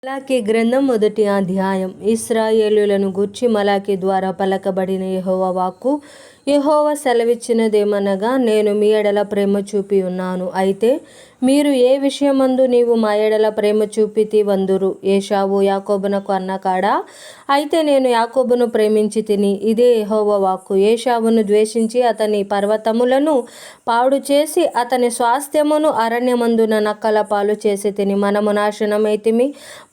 మలాకీ గ్రంథం 1వ అధ్యాయం. ఇశ్రాయేలులను గూర్చి మలాకీ ద్వారా పలకబడిన యెహోవా వాక్కు. యెహోవా సెలవిచ్చినదేమనగా, నేను మీ ఎడల ప్రేమ చూపి ఉన్నాను. అయితే మీరు ఏ విషయమందు నీవు మా ఎడల ప్రేమ చూపితివందురు? ఏశావు యాకోబునకు అన్న కాడా? అయితే నేను యాకోబును ప్రేమించి తిని. ఇదే యెహోవా వాక్కు. ఏశావును ద్వేషించి అతని పర్వతములను పాడు చేసి అతని స్వాస్థ్యమును అరణ్యమందున నక్కల పాలు చేసి తిని. మనము నాశనమైతిమి,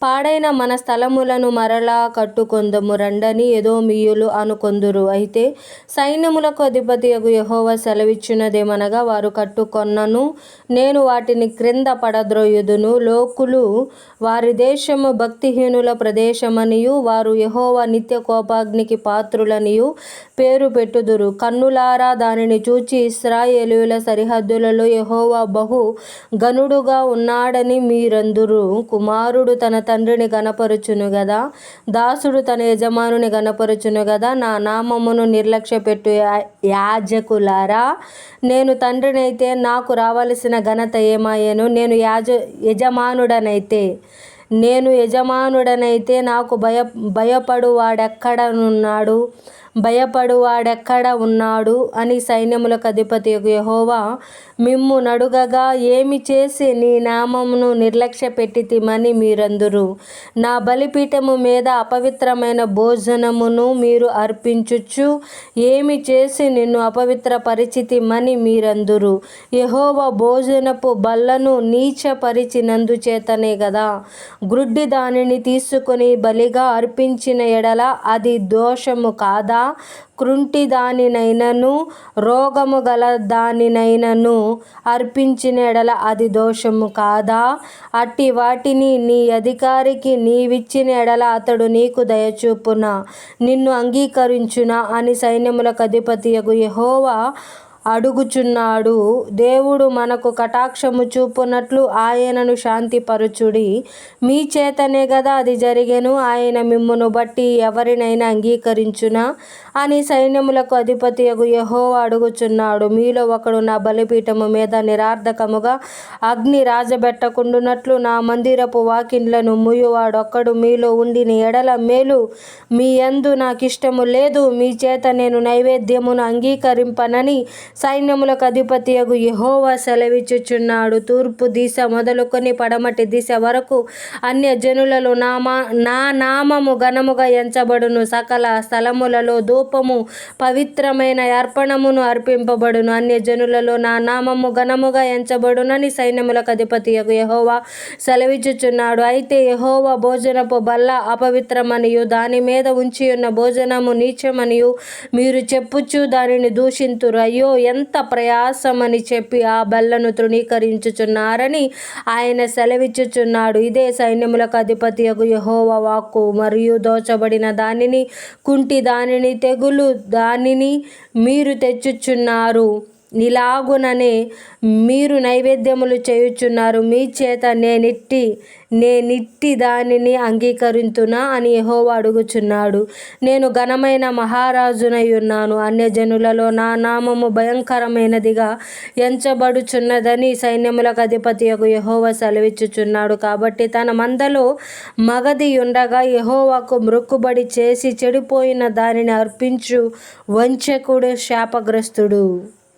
పాడైన మన స్థలములను మరలా కట్టుకొందము రండని ఎదోమీయులు అనుకొందురు. అయితే సైన్యములకు అధిపతియగు యెహోవా సెలవిచ్చినదేమనగా, వారు కట్టుకొన్నను నేను వాటిని క్రింద పడద్రోయుదును. లోకులు వారి దేశము భక్తిహీనుల ప్రదేశమనియు వారు యెహోవా నిత్య కోపాగ్నికి పాత్రులనియు పేరు పెట్టుదురు. కన్నులారా దానిని చూచి ఇశ్రాయేలీయుల సరిహద్దులలో యెహోవా బహు ఘనుడుగా ఉన్నాడని మీరందురు. కుమారుడు తన తండ్రిని గనపరచును గదా, దాసుడు తన యజమానుని గనపరచును గదా. నా నామమును నిర్లక్ష్యపెట్టు యాజకులారా, నేను తండ్రినైతే నాకు రావలసిన ఘనత ఏమాయెను? నేను యజమానుడనైతే నాకు భయపడువాడెక్కడ ఉన్నాడు అని సైన్యములకు అధిపతియగు యెహోవా మిమ్ము నడుగగా, ఏమి చేసి నీ నామమును నిర్లక్ష్యపెట్టితిమని మీరందురు. నా బలిపీఠము మీద అపవిత్రమైన భోజనమును మీరు అర్పించుచు ఏమి చేసి నిన్ను అపవిత్రపరిచితిమని మీరందురు. యెహోవా భోజనపు బల్లను నీచపరిచినందుచేతనే గదా. గ్రుడ్డి దానిని తీసుకొని బలిగా అర్పించిన ఎడల అది దోషము కాదా? కృంటి దానినైనను రోగము గల దానినైనను అర్పించిన ఎడల అది దోషము కాదా? అట్టి వాటిని నీ అధికారికి నీవిచ్చిన ఎడల అతడు నీకు దయచూపునా, నిన్ను అంగీకరించునా అని సైన్యములకు అధిపతియగు యెహోవా అడుగుచున్నాడు. దేవుడు మనకు కటాక్షము చూపునట్లు ఆయనను శాంతిపరచుడి. మీ చేతనే గదా అది జరిగెను. ఆయన మిమ్మును బట్టి ఎవరినైనా అంగీకరించునా అని సైన్యములకు అధిపతియగు యెహోవా అడుగుచున్నాడు. మీలో ఒకడు నా బలిపీఠము మీద నిరర్ధకముగా అగ్ని రాజబెట్టకుండునట్లు నా మందిరపు వాకిండ్లను మూయువాడొక్కడు మీలో ఉండిన ఎడల మేలు. మీ యందు నాకిష్టము లేదు, మీ చేత నేను నైవేద్యమును అంగీకరింపనని సైన్యములకు అధిపతియగు యెహోవా సెలవిచ్చుచున్నాడు. తూర్పు దిశ మొదలుకొని పడమటి దిశ వరకు అన్యజనులలో నా నామము ఘనముగా ఎంచబడును. సకల స్థలములలో ధూపము పవిత్రమైన అర్పణమును అర్పింపబడును. అన్యజనులలో నా నామము ఘనముగా ఎంచబడునని సైన్యములకు అధిపతియగు యెహోవా సెలవిచ్చుచున్నాడు. అయితే యెహోవా భోజనపు బల్ల అపవిత్రమనియు దాని మీద ఉంచియున్న భోజనము నీచమనియు మీరు చెప్పుచు దానిని దూషింతురు. అయ్యో, ఎంత ప్రయాసమని చెప్పి ఆ బల్లను తృణీకరించుచున్నారని ఆయన సెలవిచ్చుచున్నాడు. ఇదే సైన్యములకు అధిపతియగు యెహోవా వాక్కు. మరియు దోచబడిన దానిని, కుంటి దానిని, తెగులు దానిని మీరు తెచ్చుచున్నారు. ఇలాగుననే మీరు నైవేద్యములు చేయుచున్నారు. మీ చేత నేనిట్టి దానిని అంగీకరింతునా అని యెహోవా అడుగుచున్నాడు. నేను ఘనమైన మహారాజునై ఉన్నాను. అన్యజనులలో నా నామము భయంకరమైనదిగా ఎంచబడుచున్నదని సైన్యములకు అధిపతియగు యెహోవా సెలవిచ్చుచున్నాడు. కాబట్టి తన మందలో మగది ఉండగా యెహోవాకు మ్రొక్కుబడి చేసి చెడిపోయిన దానిని అర్పించు వంచకుడు శాపగ్రస్తుడు.